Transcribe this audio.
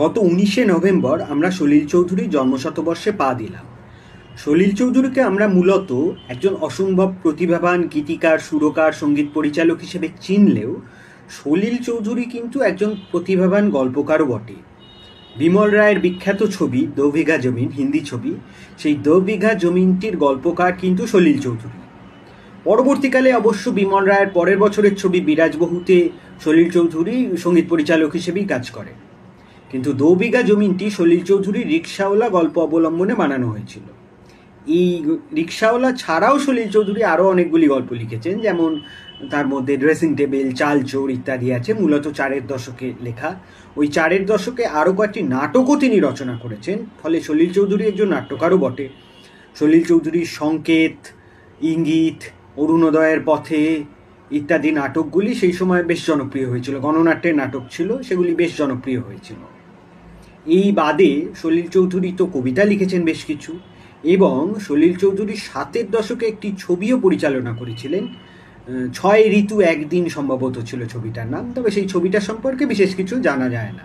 গত 19শে নভেম্বর আমরা সলিল চৌধুরীর জন্মশতবর্ষে পা দিলাম। সলিল চৌধুরীকে আমরা মূলত একজন অসম্ভব প্রতিভাবান গীতিকার, সুরকার, সঙ্গীত পরিচালক হিসেবে চিনলেও সলিল চৌধুরী কিন্তু একজন প্রতিভাবান গল্পকারও বটে। বিমল রায়ের বিখ্যাত ছবি দো বিঘা জমিন, হিন্দি ছবি, সেই দো বিঘা জমিনটির গল্পকার কিন্তু সলিল চৌধুরী। পরবর্তীকালে অবশ্য বিমল রায়ের পরের বছরের ছবি বিরাজবহুতে সলিল চৌধুরী সঙ্গীত পরিচালক হিসেবেই কাজ করে। কিন্তু দো বিঘা জমিনটি সলিল চৌধুরীর রিক্সাওয়ালা গল্প অবলম্বনে বানানো হয়েছিল। এই রিক্সাওয়ালা ছাড়াও সলিল চৌধুরী আরও অনেকগুলি গল্প লিখেছেন, যেমন তার মধ্যে ড্রেসিং টেবিল, চাল চোর ইত্যাদি আছে, মূলত 4-এর দশকে লেখা। ওই 4-এর দশকে আরও কয়েকটি নাটকও তিনি রচনা করেছেন, ফলে সলিল চৌধুরী একজন নাট্যকারও বটে। সলিল চৌধুরীর সংকেত, ইঙ্গিত, অরুণোদয়ের পথে ইত্যাদি নাটকগুলি সেই সময় বেশ জনপ্রিয় হয়েছিল। গণনাট্যের নাটক ছিল, সেগুলি বেশ জনপ্রিয় হয়েছিল। এই বাদে সলিল চৌধুরী তো কবিতা লিখেছেন বেশ কিছু, এবং সলিল চৌধুরী 7-এর দশকে একটি ছবিও পরিচালনা করেছিলেন। 6 ঋতু একদিন সম্ভবত ছিল ছবিটার নাম, তবে সেই ছবিটার সম্পর্কে বিশেষ কিছু জানা যায় না।